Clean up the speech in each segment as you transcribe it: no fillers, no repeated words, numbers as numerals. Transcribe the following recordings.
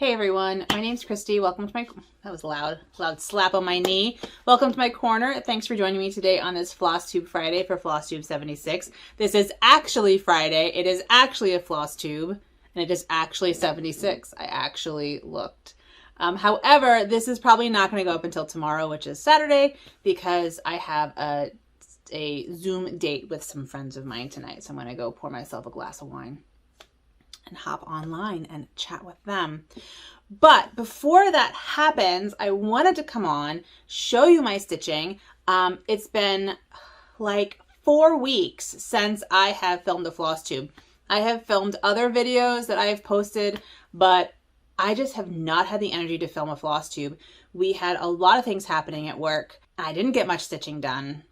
Hey everyone, my name's Christy. Welcome to my, that was loud slap on my knee. Welcome to my corner. Thanks for joining me today on this Flosstube Friday for Flosstube 76. This is actually Friday. It is actually a Flosstube, and it is actually 76. I actually looked. However, this is probably not going to go up until tomorrow, which is Saturday, because I have a Zoom date with some friends of mine tonight. So I'm going to go pour myself a glass of wine and hop online and chat with them. But before that happens, I wanted to come on, show you my stitching. It's been like 4 weeks since I have filmed a Flosstube. I have filmed other videos that I have posted, but I just have not had the energy to film a Flosstube. We had a lot of things happening at work. I didn't get much stitching done.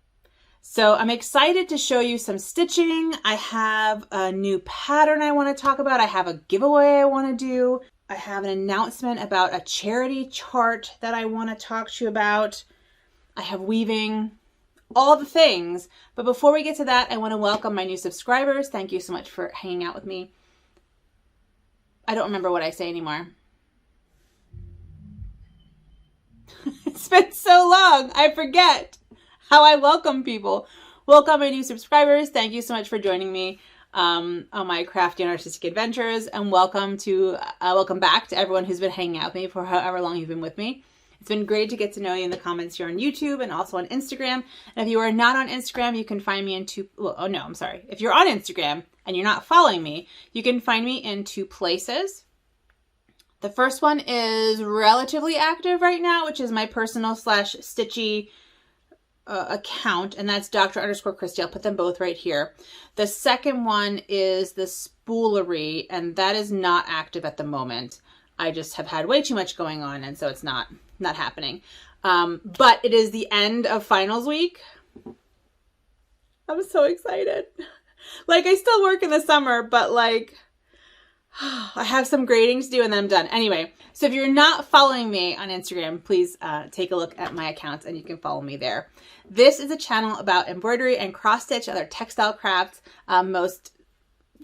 So I'm excited to show you some stitching. I have a new pattern I want to talk about. I have a giveaway I want to do. I have an announcement about a charity chart that I want to talk to you about. I have weaving, all the things. But before we get to that, I want to welcome my new subscribers. Thank you so much for hanging out with me. I don't remember what I say anymore. It's been so long, I forget how I welcome people. Welcome my new subscribers. Thank you so much for joining me on my crafty and artistic adventures, and welcome back to everyone who's been hanging out with me for however long you've been with me. It's been great to get to know you in the comments here on YouTube and also on Instagram. And if you are not on Instagram, you can find me in if you're on Instagram and you're not following me, you can find me in 2 places. The first one is relatively active right now, which is my personal /stitchy account, and that's Dr._Christy. I'll put them both right here. The second one is the spoolery, and that is not active at the moment. I just have had way too much going on, and so it's not happening. But it is the end of finals week. I'm so excited. Like, I still work in the summer, but like, I have some grading to do and then I'm done. Anyway, so if you're not following me on Instagram, please take a look at my accounts and you can follow me there. This is a channel about embroidery and cross stitch, other textile crafts, most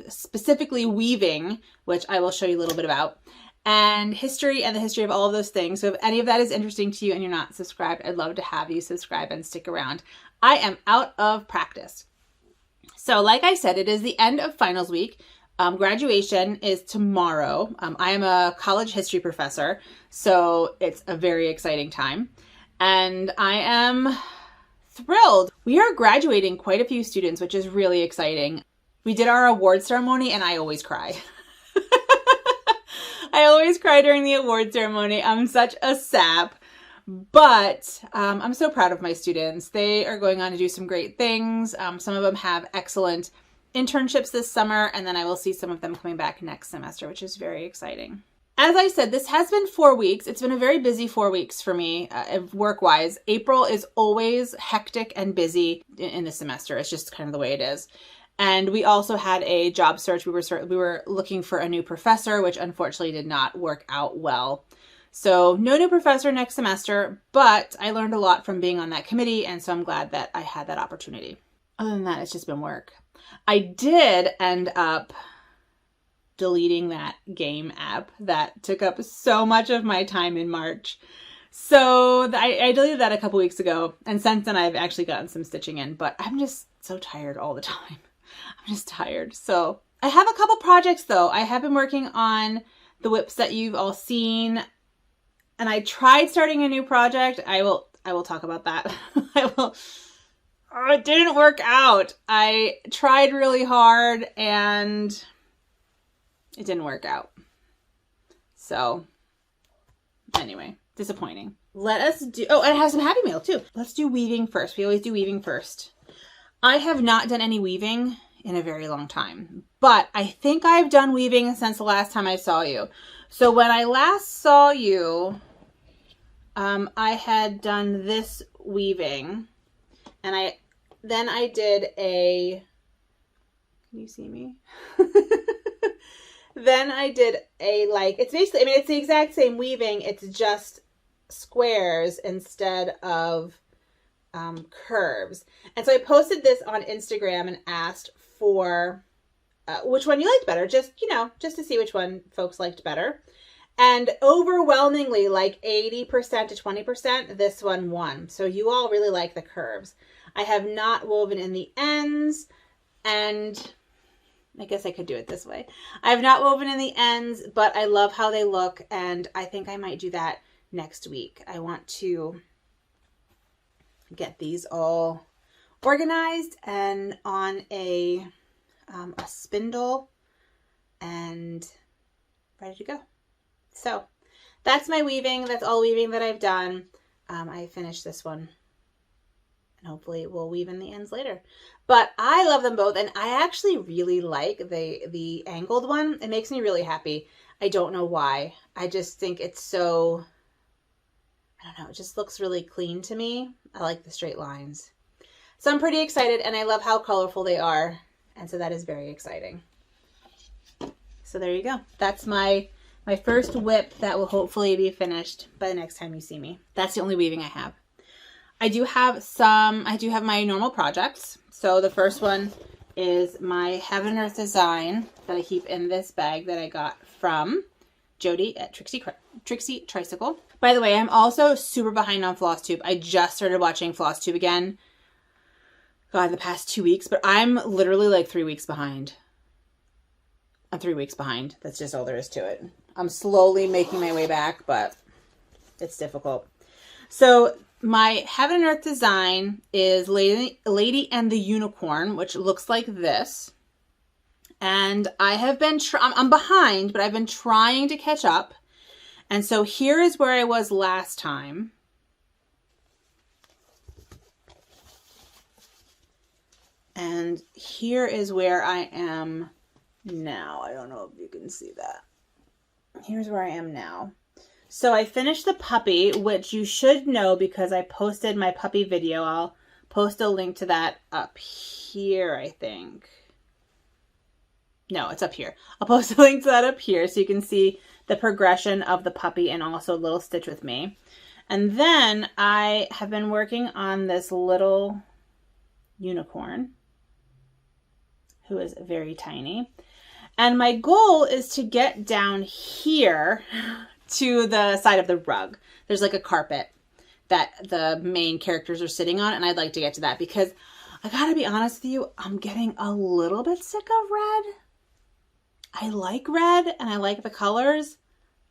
specifically weaving, which I will show you a little bit about, and history and the history of all of those things. So if any of that is interesting to you and you're not subscribed, I'd love to have you subscribe and stick around. I am out of practice. So like I said, it is the end of finals week. Graduation is tomorrow. I am a college history professor, so it's a very exciting time. And I am thrilled. We are graduating quite a few students, which is really exciting. We did our award ceremony and I always cry. I always cry during the award ceremony. I'm such a sap, but I'm so proud of my students. They are going on to do some great things. Some of them have excellent internships this summer, and then I will see some of them coming back next semester, which is very exciting. As I said, this has been 4 weeks. It's been a very busy 4 weeks for me, work-wise. April is always hectic and busy in the semester. It's just kind of the way it is. And we also had a job search. We were looking for a new professor, which unfortunately did not work out well. So no new professor next semester, but I learned a lot from being on that committee, and so I'm glad that I had that opportunity. Other than that, it's just been work. I did end up deleting that game app that took up so much of my time in March. So I deleted that a couple weeks ago, and since then I've actually gotten some stitching in, but I'm just so tired all the time. I'm just tired. So I have a couple projects though. I have been working on the whips that you've all seen, and I tried starting a new project. I will talk about that. It didn't work out. I tried really hard and it didn't work out. So anyway, disappointing. Let us do, oh, and it has some Happy Mail too. Let's do weaving first. We always do weaving first. I have not done any weaving in a very long time, but I think I've done weaving since the last time I saw you. So when I last saw you, I had done this weaving, and then I did a, can you see me? Then I did a, like, it's basically, I mean, it's the exact same weaving. It's just squares instead of curves. And so I posted this on Instagram and asked for which one you liked better, just, you know, just to see which one folks liked better. And overwhelmingly, like 80% to 20%, this one won. So you all really like the curves. I have not woven in the ends, and I guess I could do it this way. I have not woven in the ends, but I love how they look, and I think I might do that next week. I want to get these all organized and on a spindle and ready to go. So that's my weaving. That's all weaving that I've done. I finished this one, and hopefully we'll weave in the ends later. But I love them both, and I actually really like the angled one. It makes me really happy. I don't know why. I just think it's so, I don't know, it just looks really clean to me. I like the straight lines. So I'm pretty excited, and I love how colorful they are, and so that is very exciting. So there you go. That's my first whip that will hopefully be finished by the next time you see me. That's the only weaving I have. I do have my normal projects. So the first one is my Heaven and Earth design that I keep in this bag that I got from Jody at Trixie Tricycle. By the way, I'm also super behind on Flosstube. I just started watching Flosstube again, God, the past 2 weeks, but I'm literally like 3 weeks behind. I'm 3 weeks behind. That's just all there is to it. I'm slowly making my way back, but it's difficult. So my Heaven and Earth design is Lady and the Unicorn, which looks like this. And I have been, I'm behind, but I've been trying to catch up. And so here is where I was last time. And here is where I am now. I don't know if you can see that. Here's where I am now. So I finished the puppy, which you should know because I posted my puppy video. I'll post a link to that up here, I think. No, it's up here. I'll post a link to that up here so you can see the progression of the puppy and also a little stitch with me. And then I have been working on this little unicorn who is very tiny. And my goal is to get down here to the side of the rug. There's like a carpet that the main characters are sitting on, and I'd like to get to that because I gotta be honest with you, I'm getting a little bit sick of red. I like red and I like the colors.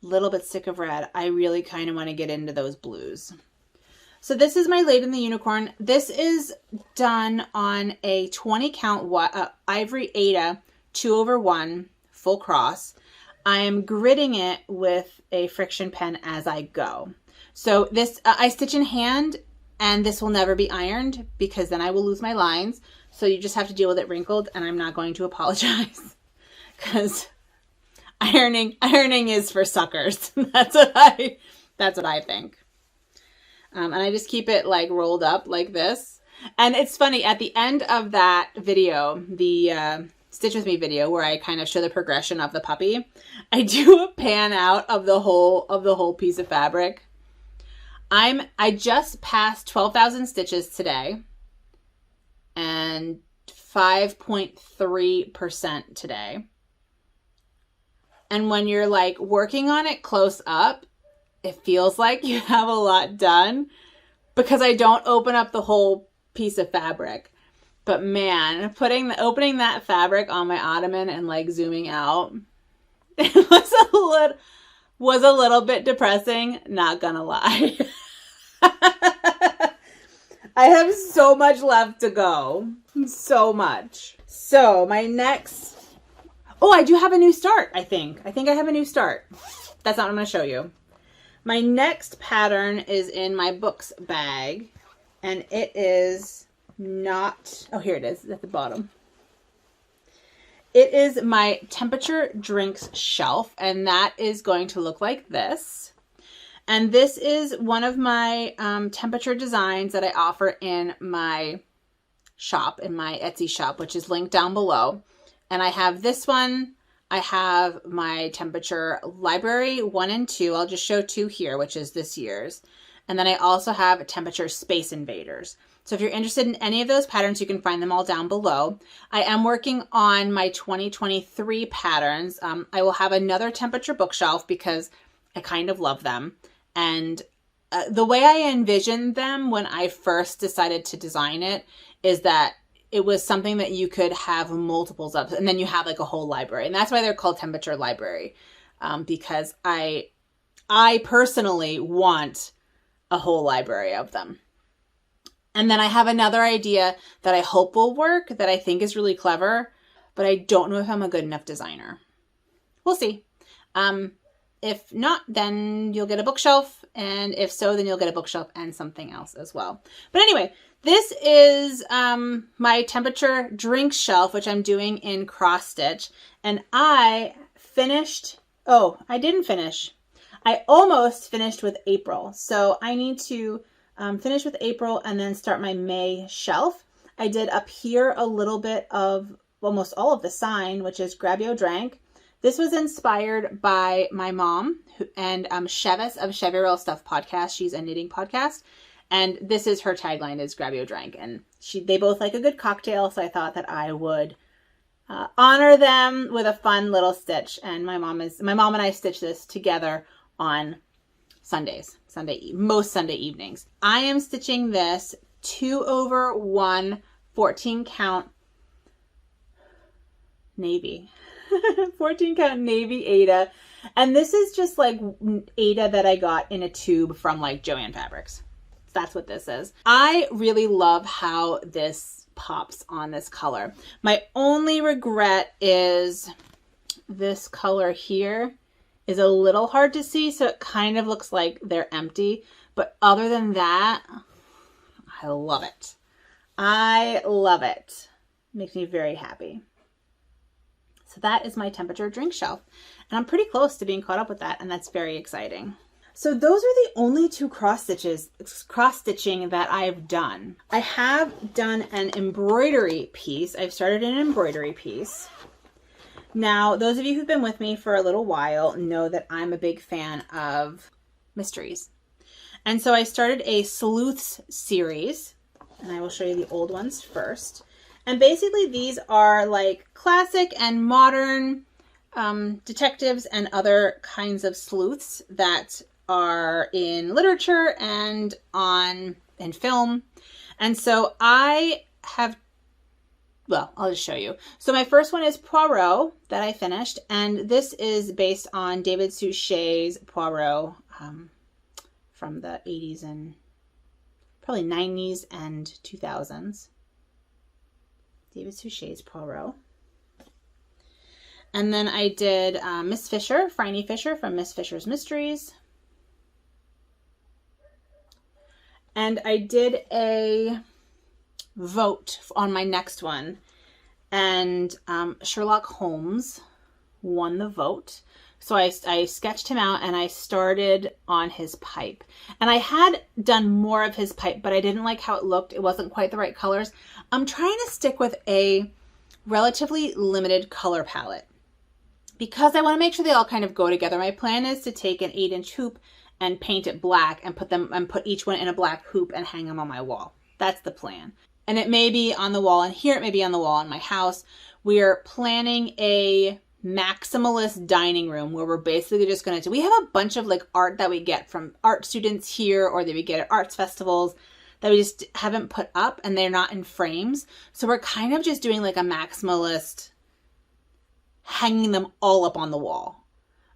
Little bit sick of red. I really kind of want to get into those blues. So this is my Lady and the Unicorn. This is done on a 20 count ivory Aida 2/1 full cross. I am gridding it with a friction pen as I go. So this, I stitch in hand, and this will never be ironed because then I will lose my lines. So you just have to deal with it wrinkled, and I'm not going to apologize because ironing is for suckers. That's what I think. And I just keep it like rolled up like this. And it's funny, at the end of that video, the Stitch With Me video, where I kind of show the progression of the puppy, I do a pan out of the whole piece of fabric. I just passed 12,000 stitches today and 5.3% today. And when you're like working on it close up, it feels like you have a lot done because I don't open up the whole piece of fabric. But man, opening that fabric on my ottoman and like zooming out, it was a little bit depressing, not gonna lie. I have so much left to go. So much. So my next, oh, I do have a new start, I think. I have a new start. That's not what I'm gonna show you. My next pattern is in my books bag, and it is not, oh, here it is at the bottom. It is my temperature drinks shelf, and that is going to look like this. And this is one of my temperature designs that I offer in my shop, in my Etsy shop, which is linked down below. And I have this one. I have my temperature library 1 and 2. I'll just show 2 here, which is this year's. And then I also have temperature Space Invaders. So if you're interested in any of those patterns, you can find them all down below. I am working on my 2023 patterns. I will have another temperature bookshelf because I kind of love them. And the way I envisioned them when I first decided to design it is that it was something that you could have multiples of, and then you have like a whole library. And that's why they're called temperature library, because I personally want a whole library of them. And then I have another idea that I hope will work, that I think is really clever, but I don't know if I'm a good enough designer. We'll see. If not, then you'll get a bookshelf. And if so, then you'll get a bookshelf and something else as well. But anyway, this is my temperature drink shelf, which I'm doing in cross stitch. And I finished, I didn't finish. I almost finished with April. So I need to finish with April and then start my May shelf. I did up here a little bit of almost all of the sign, which is Grab Yo Drank. This was inspired by my mom and Chevas of Chevy Real Stuff podcast. She's a knitting podcast. And this is her tagline, is Grab Yo Drank. And they both like a good cocktail. So I thought that I would honor them with a fun little stitch. And my mom and I stitch this together on Sundays, most Sunday evenings. I am stitching this 2/1 14 count navy. 14 count navy Aida. And this is just like Aida that I got in a tube from like Joann Fabrics. That's what this is. I really love how this pops on this color. My only regret is this color here is a little hard to see, so it kind of looks like they're empty. But other than that, I love it. I love it. Makes me very happy. So that is my temperature drink shelf. And I'm pretty close to being caught up with that, and that's very exciting. So those are the only two cross stitching that I've done. I have done an embroidery piece. I've started an embroidery piece. Now, those of you who've been with me for a little while know that I'm a big fan of mysteries. And so I started a sleuths series, and I will show you the old ones first. And basically these are like classic and modern detectives and other kinds of sleuths that are in literature and in film. And so I have, well, I'll just show you. So my first one is Poirot that I finished. And this is based on David Suchet's Poirot from the 80s and probably 90s and 2000s. David Suchet's Poirot. And then I did Miss Fisher, Phryne Fisher from Miss Fisher's Mysteries. And I did a vote on my next one. And Sherlock Holmes won the vote. So I sketched him out and I started on his pipe. And I had done more of his pipe, but I didn't like how it looked. It wasn't quite the right colors. I'm trying to stick with a relatively limited color palette because I want to make sure they all kind of go together. My plan is to take an 8-inch hoop and paint it black and put each one in a black hoop and hang them on my wall. That's the plan. And it may be on the wall in here. It may be on the wall in my house. We're planning a maximalist dining room where we're basically just going to we have a bunch of like art that we get from art students here or that we get at arts festivals that we just haven't put up and they're not in frames. So we're kind of just doing like a maximalist, hanging them all up on the wall.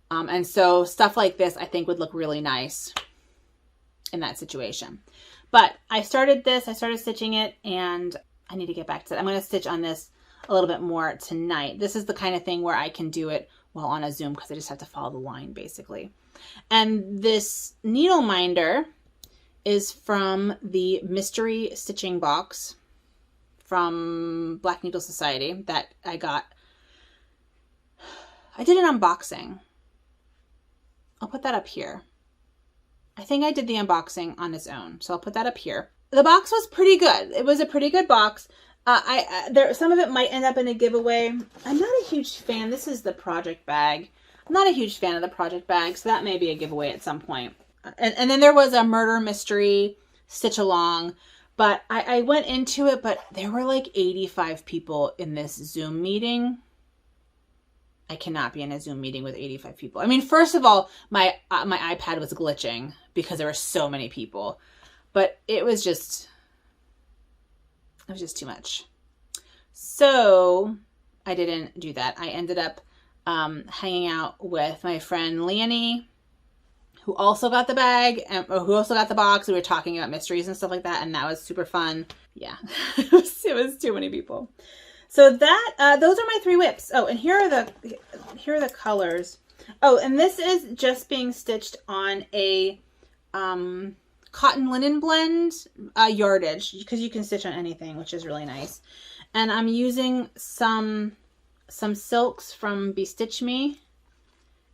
And so stuff like this I think would look really nice in that situation. But I started stitching it and I need to get back to it. I'm going to stitch on this a little bit more tonight. This is the kind of thing where I can do it while on a Zoom because I just have to follow the line basically. And this needle minder is from the mystery stitching box from Black Needle Society that I got. I did an unboxing. I'll put that up here. I think I did the unboxing on its own, so I'll put that up here. The box was pretty good. It was a pretty good box. Some of it might end up in a giveaway. I'm not a huge fan. This is the project bag. I'm not a huge fan of the project bag, so that may be a giveaway at some point. And then there was a murder mystery stitch along, but I went into it, but there were like 85 people in this Zoom meeting. I cannot be in a Zoom meeting with 85 people. I mean, first of all, my iPad was glitching because there were so many people, but it was just too much. So I didn't do that. I ended up hanging out with my friend Leonie, who also got the bag, and who also got the box. We were talking about mysteries and stuff like that, and that was super fun. Yeah, it was too many people. So that those are my 3 whips. Oh, and here are the colors. Oh, and this is just being stitched on a cotton linen blend yardage, because you can stitch on anything, which is really nice. And I'm using some silks from Bestitch Me,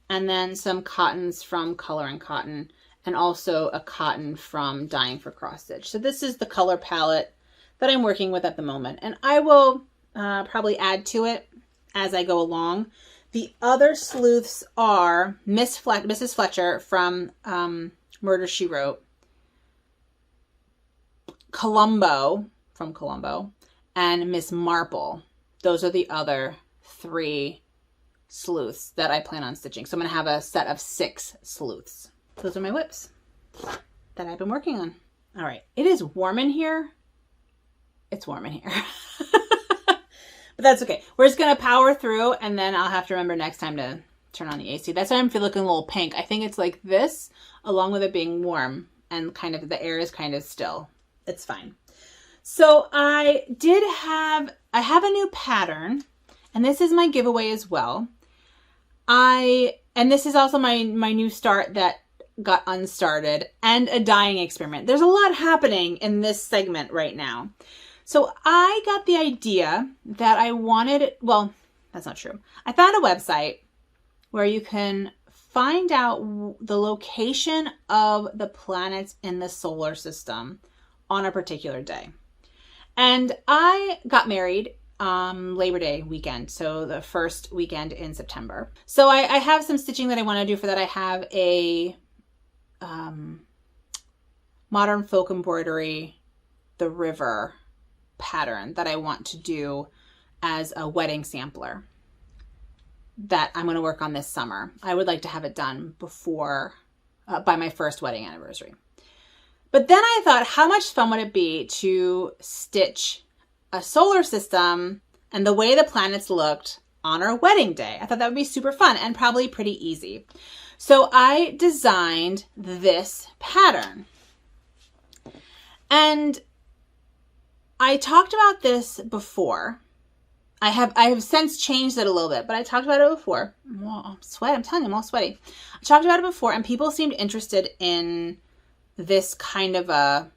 and then some cottons from Color and Cotton, and also a cotton from Dyeing for Cross Stitch. So this is the color palette that I'm working with at the moment, and I will probably add to it as I go along. The other sleuths are Mrs. Fletcher from Murder, She Wrote, Columbo from Columbo, and Miss Marple. Those are the other 3 sleuths that I plan on stitching. So I'm going to have a set of 6 sleuths. Those are my whips that I've been working on. All right. It is warm in here. It's warm in here. But that's okay. We're just going to power through, and then I'll have to remember next time to turn on the AC. That's why I'm looking a little pink. I think it's like this, along with it being warm, and kind of the air is kind of still. It's fine. So I have a new pattern, and this is my giveaway as well. And this is also my new start that got unstarted, and a dyeing experiment. There's a lot happening in this segment right now. So I got the idea that I wanted, well, that's not true. I found a website where you can find out the location of the planets in the solar system on a particular day. And I got married Labor Day weekend, so the first weekend in September. So I have some stitching that I want to do for that. I have a modern folk embroidery, the river pattern that I want to do as a wedding sampler that I'm going to work on this summer. I would like to have it done before, by my first wedding anniversary. But then I thought, how much fun would it be to stitch a solar system and the way the planets looked on our wedding day? I thought that would be super fun and probably pretty easy. So I designed this pattern. And I talked about this before. I have since changed it a little bit, but I talked about it before. I'm telling you, I'm all sweaty. I talked about it before, and people seemed interested in this kind of a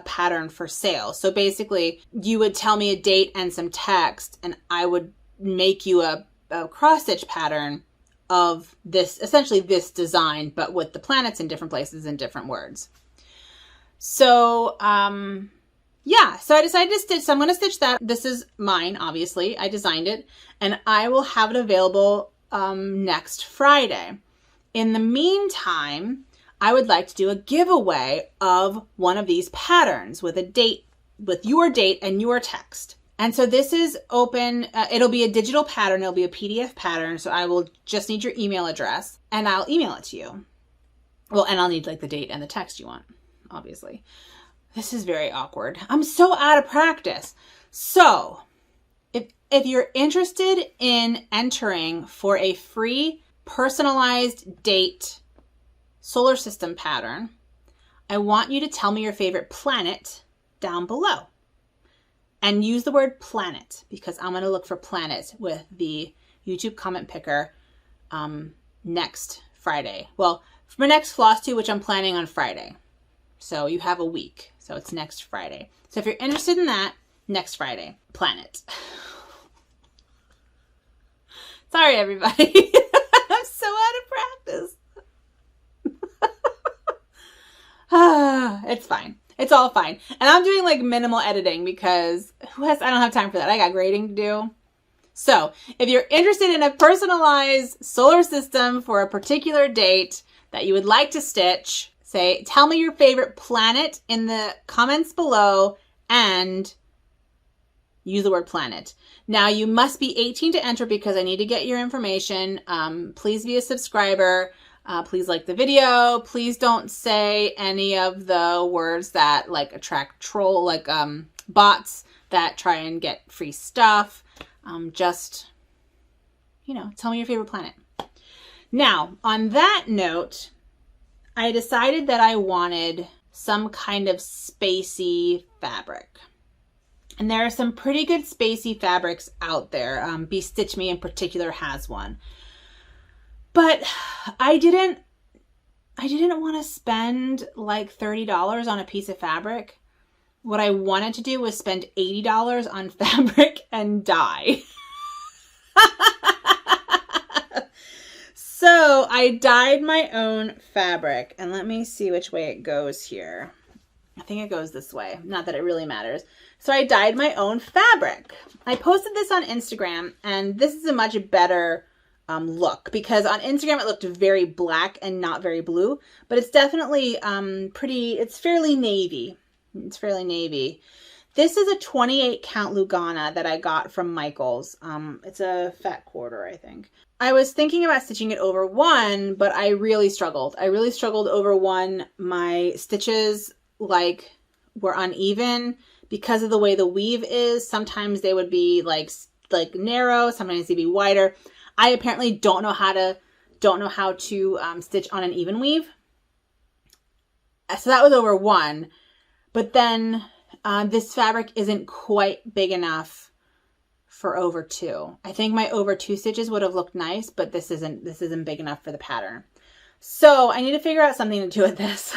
pattern for sale. So basically, you would tell me a date and some text, and I would make you a cross stitch pattern of this, essentially this design, but with the planets in different places and different words. So, yeah, so I decided to stitch. So I'm going to stitch that. This is mine, obviously. I designed it, and I will have it available next Friday. In the meantime, I would like to do a giveaway of one of these patterns with a date, with your date and your text. And so this is open. It'll be a digital pattern. It'll be a PDF pattern. So I will just need your email address, and I'll email it to you. Well, and I'll need like the date and the text you want, obviously. This is very awkward. I'm so out of practice. So if you're interested in entering for a free personalized date solar system pattern, I want you to tell me your favorite planet down below. And use the word planet, because I'm going to look for planets with the YouTube comment picker next Friday. Well, for my next Flosstube, which I'm planning on Friday. So you have a week. So it's next Friday. So if you're interested in that, next Friday, planet. Sorry, everybody. I'm so out of practice. It's fine. It's all fine. And I'm doing like minimal editing because I don't have time for that. I got grading to do. So if you're interested in a personalized solar system for a particular date that you would like to stitch, tell me your favorite planet in the comments below and use the word planet. Now you must be 18 to enter because I need to get your information. Please be a subscriber. Please like the video. Please don't say any of the words that like attract troll, like bots that try and get free stuff. Just, you know, tell me your favorite planet. Now, on that note, I decided that I wanted some kind of spacey fabric. And there are some pretty good spacey fabrics out there. Be Stitch Me in particular has one. But I didn't want to spend like $30 on a piece of fabric. What I wanted to do was spend $80 on fabric and dye. So I dyed my own fabric, and let me see which way it goes here. I think it goes this way. Not that it really matters. So I dyed my own fabric. I posted this on Instagram, and this is a much better look, because on Instagram it looked very black and not very blue, but it's definitely it's fairly navy. It's fairly navy. This is a 28 count Lugana that I got from Michaels. It's a fat quarter, I think. I was thinking about stitching it over one, but I really struggled. I really struggled over one. My stitches like were uneven because of the way the weave is. Sometimes they would be like narrow, sometimes they'd be wider. I apparently don't know how to stitch on an even weave. So that was over one, but then this fabric isn't quite big enough for over two. I think my over two stitches would have looked nice, but this isn't big enough for the pattern. So I need to figure out something to do with this.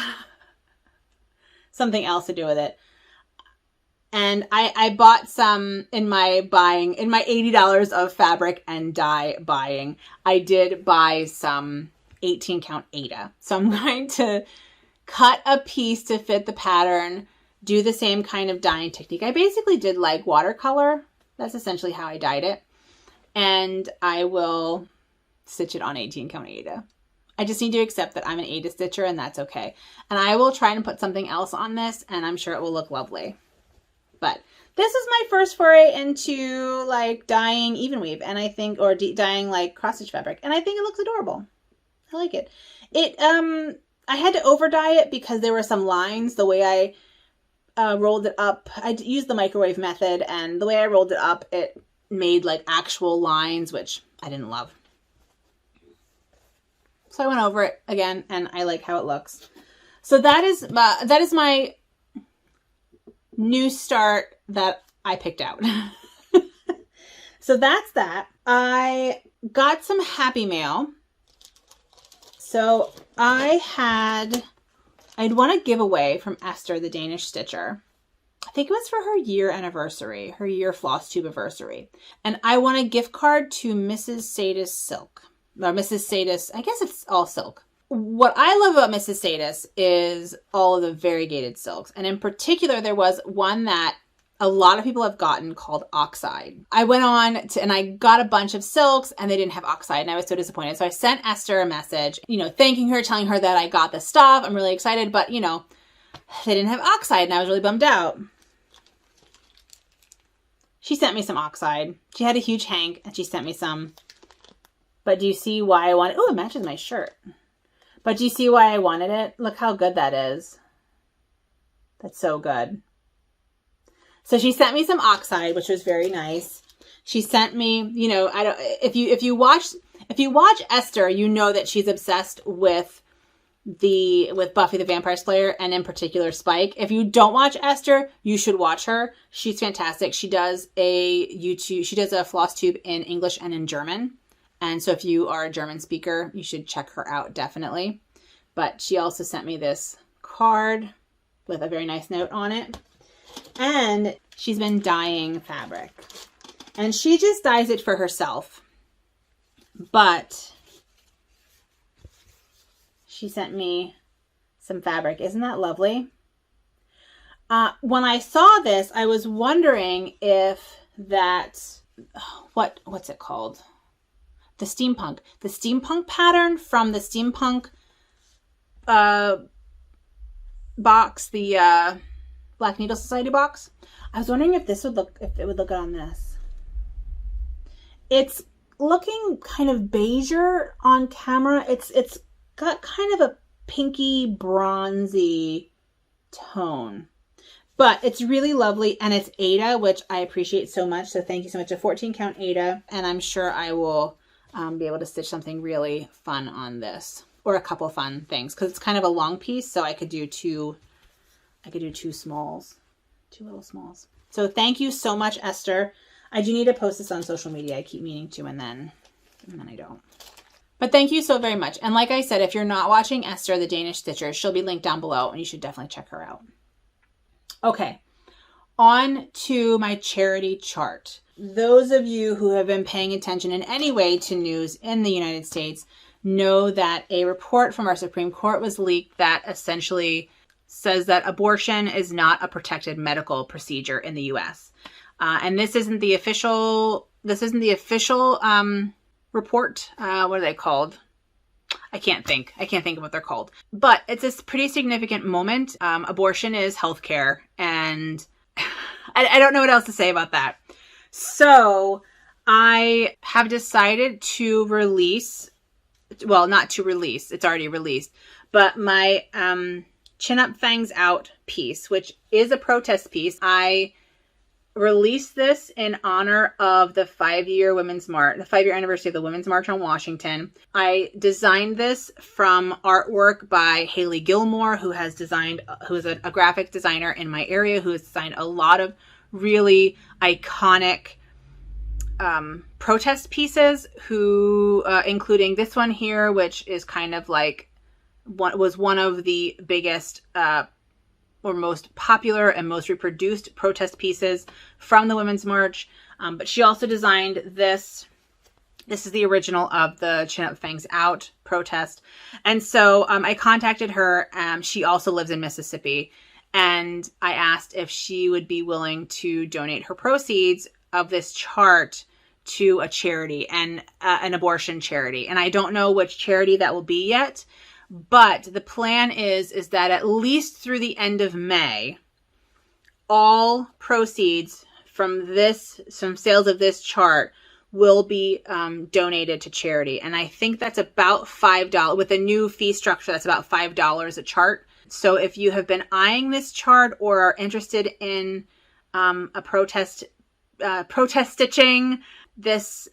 Something else to do with it. And I bought some in my $80 of fabric and dye buying. I did buy some 18 count Aida. So I'm going to cut a piece to fit the pattern, do the same kind of dyeing technique. I basically did like watercolor. That's essentially how I dyed it. And I will stitch it on 18 count Aida. I just need to accept that I'm an Aida stitcher, and that's okay. And I will try and put something else on this, and I'm sure it will look lovely. But this is my first foray into like dyeing even weave, and I think, or dyeing like cross stitch fabric, and I think it looks adorable. I like it. I had to over dye it because there were some lines. The way I rolled it up, I used the microwave method, and the way I rolled it up, it made like actual lines, which I didn't love. So I went over it again, and I like how it looks. So that is my new start that I picked out. So that's that. I got some happy mail. So I'd won a giveaway from Esther, the Danish stitcher. I think it was for her year anniversary, her year Flosstube anniversary. And I won a gift card to Mrs. Sadis Silk. Or Mrs. Sadis, I guess it's all silk. What I love about Mrs. Sadis is all of the variegated silks. And in particular, there was one that a lot of people have gotten called Oxide. I went on and I got a bunch of silks, and they didn't have Oxide, and I was so disappointed. So I sent Esther a message, thanking her, telling her that I got the stuff. I'm really excited, but they didn't have Oxide, and I was really bummed out. She sent me some Oxide. She had a huge hank, and she sent me some. But do you see why I wanted? Oh, it matches my shirt. But do you see why I wanted it? Look how good that is. That's so good. So she sent me some Oxide, which was very nice. She sent me, if you watch Esther, you know that she's obsessed with Buffy the Vampire Slayer, and in particular Spike. If you don't watch Esther, you should watch her. She's fantastic. She does a Flosstube in English and in German. And so if you are a German speaker, you should check her out, definitely. But she also sent me this card with a very nice note on it. And she's been dyeing fabric. And she just dyes it for herself. But she sent me some fabric. Isn't that lovely? When I saw this, I was wondering if what's it called? The steampunk pattern from the steampunk box, the Black Needle Society box. I was wondering if it would look good on this. It's looking kind of beiger on camera. It's got kind of a pinky bronzy tone, but it's really lovely, and it's Aida, which I appreciate so much. So thank you so much. A 14 count Aida, and I'm sure I will be able to stitch something really fun on this, or a couple fun things, because it's kind of a long piece, so I could do two smalls, two little smalls. So thank you so much, Esther. I do need to post this on social media. I keep meaning to, and then I don't. But thank you so very much. And like I said, if you're not watching Esther, the Danish Stitcher, she'll be linked down below, and you should definitely check her out. Okay, on to my charity chart. Those of you who have been paying attention in any way to news in the United States know that a report from our Supreme Court was leaked that essentially says that abortion is not a protected medical procedure in the U.S. And this isn't the official report. What are they called? I can't think of what they're called. But it's a pretty significant moment. Abortion is healthcare, and I don't know what else to say about that. So I have decided to release, well, not to release, it's already released, but my Chin Up Fangs Out piece, which is a protest piece. I released this in honor of the 5-year Women's March, the 5-year anniversary of the Women's March on Washington. I designed this from artwork by Haley Gilmore, who is a graphic designer in my area, who has designed a lot of really iconic protest pieces, including this one here, which is kind of like was one of the biggest or most popular and most reproduced protest pieces from the Women's March. But she also designed this. This is the original of the Chin Up Fangs Out protest. And so I contacted her. She also lives in Mississippi. And I asked if she would be willing to donate her proceeds of this chart to a charity, and an abortion charity. And I don't know which charity that will be yet. But the plan is that at least through the end of May, all proceeds from sales of this chart will be donated to charity. And I think that's about $5 with a new fee structure. That's about $5 a chart. So if you have been eyeing this chart or are interested in a protest stitching, this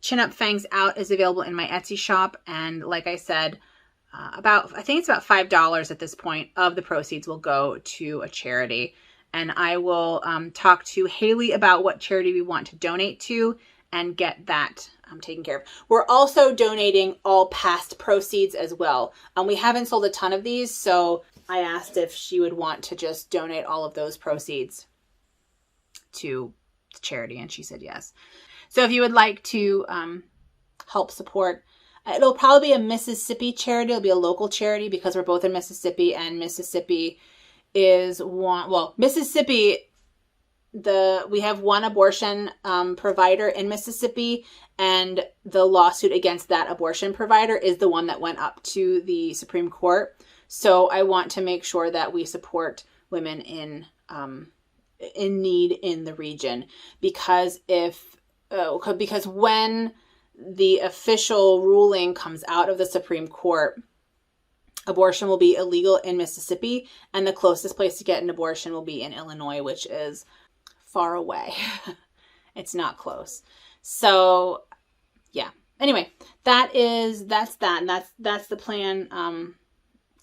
Chin Up Fangs Out is available in my Etsy shop. And like I said, I think it's about $5 at this point of the proceeds will go to a charity. And I will talk to Haley about what charity we want to donate to and get that taken care of. We're also donating all past proceeds as well. We haven't sold a ton of these, so I asked if she would want to just donate all of those proceeds to charity, and she said yes. So if you would like to help support, it'll probably be a Mississippi charity. It'll be a local charity because we're both in Mississippi, and Mississippi is one, well, Mississippi, we have one abortion provider in Mississippi, and the lawsuit against that abortion provider is the one that went up to the Supreme Court. So I want to make sure that we support women in need in the region, because when the official ruling comes out of the Supreme Court, abortion will be illegal in Mississippi, and the closest place to get an abortion will be in Illinois, which is far away. It's not close. So yeah. Anyway, that's that, and that's the plan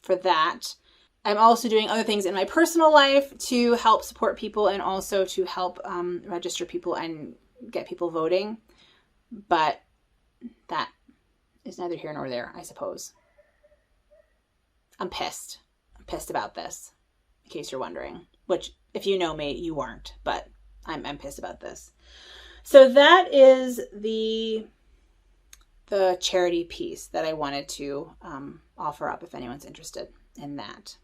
for that. I'm also doing other things in my personal life to help support people and also to help register people and get people voting. But that is neither here nor there, I suppose. I'm pissed. I'm pissed about this, in case you're wondering. Which, if you know me, you weren't. But I'm pissed about this. So that is the charity piece that I wanted to offer up if anyone's interested in that.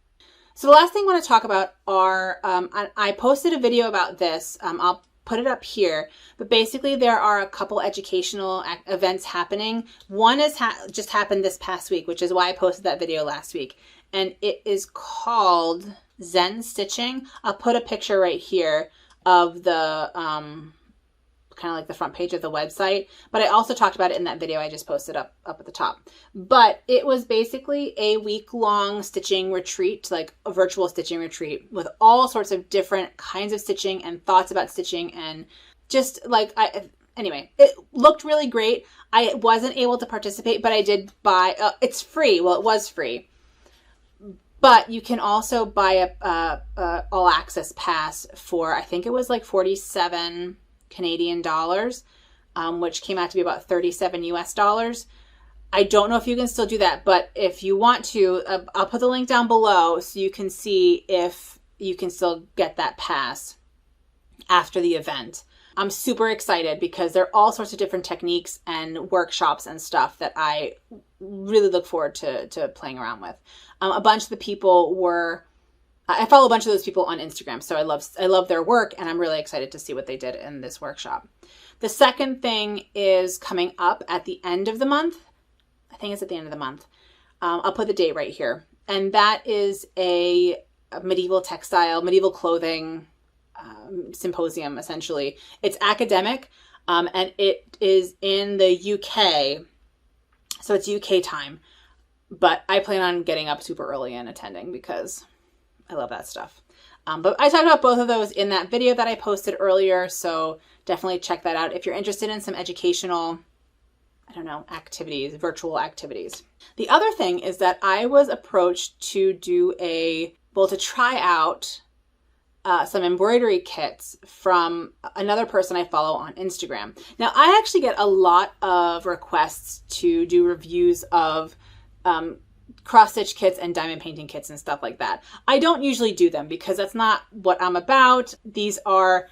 So the last thing I want to talk about are, I posted a video about this. I'll put it up here, but basically there are a couple educational events happening. One is just happened this past week, which is why I posted that video last week. And it is called Zen Stitching. I'll put a picture right here of the kind of like the front page of the website, but I also talked about it in that video I just posted up at the top. But it was basically a week-long stitching retreat, like a virtual stitching retreat with all sorts of different kinds of stitching and thoughts about stitching, and just like, anyway, it looked really great. I wasn't able to participate, but I did buy, it's free. Well, it was free, but you can also buy a all access pass for, I think it was like 47 Canadian dollars, which came out to be about 37 US dollars. I don't know if you can still do that, but if you want to, I'll put the link down below so you can see if you can still get that pass after the event. I'm super excited because there are all sorts of different techniques and workshops and stuff that I really look forward to playing around with. A bunch of the people were, I follow a bunch of those people on Instagram, so I love their work, and I'm really excited to see what they did in this workshop. The second thing is coming up at the end of the month. I think it's at the end of the month. I'll put the date right here. And that is a medieval clothing symposium, essentially. It's academic, and it is in the UK, so it's UK time. But I plan on getting up super early and attending because I love that stuff. But I talked about both of those in that video that I posted earlier, so definitely check that out if you're interested in some educational, I don't know, activities, virtual activities. The other thing is that I was approached to do to try out some embroidery kits from another person I follow on Instagram. Now, I actually get a lot of requests to do reviews of cross-stitch kits and diamond painting kits and stuff like that. I don't usually do them because that's not what I'm about. These are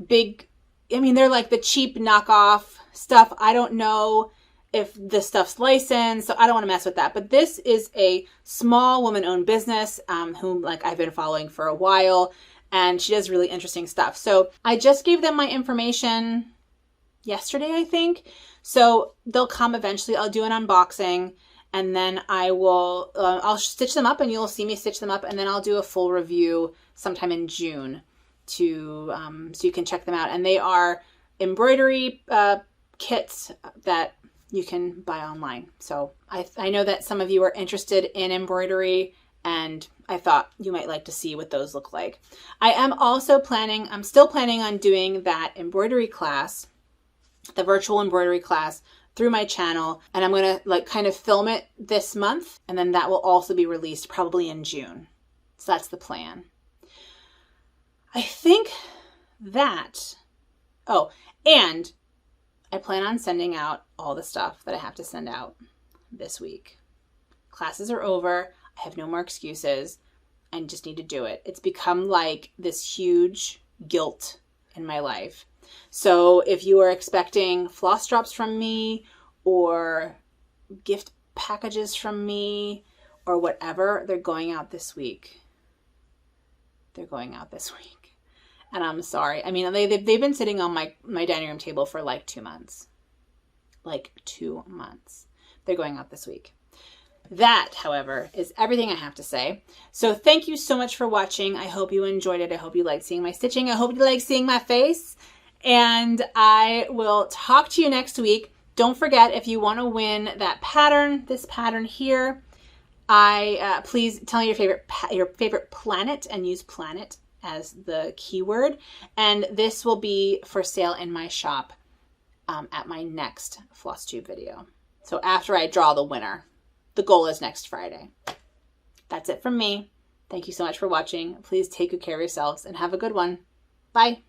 big, I mean, they're like the cheap knockoff stuff. I don't know if the stuff's licensed, so I don't want to mess with that. But this is a small woman-owned business whom like I've been following for a while, and she does really interesting stuff. So I just gave them my information yesterday, I think. So they'll come eventually. I'll do an unboxing, and then I'll stitch them up, and you'll see me stitch them up, and then I'll do a full review sometime in June so you can check them out. And they are embroidery kits that you can buy online. So I know that some of you are interested in embroidery, and I thought you might like to see what those look like. I'm still planning on doing that embroidery class, the virtual embroidery class, through my channel, and I'm gonna like kind of film it this month, and then that will also be released probably in June. So that's the plan. I think that, and I plan on sending out all the stuff that I have to send out this week. Classes are over. I have no more excuses. I just need to do it. It's become like this huge guilt in my life. So if you are expecting floss drops from me or gift packages from me or whatever, they're going out this week. They're going out this week. And I'm sorry. I mean, they've been sitting on my dining room table for like 2 months. Like 2 months. They're going out this week. That, however, is everything I have to say. So thank you so much for watching. I hope you enjoyed it. I hope you liked seeing my stitching. I hope you like seeing my face. And I will talk to you next week. Don't forget, if you want to win that pattern, this pattern here, please tell me your favorite planet and use planet as the keyword. And this will be for sale in my shop at my next Flosstube video. So after I draw the winner. The goal is next Friday. That's it from me. Thank you so much for watching. Please take good care of yourselves and have a good one. Bye.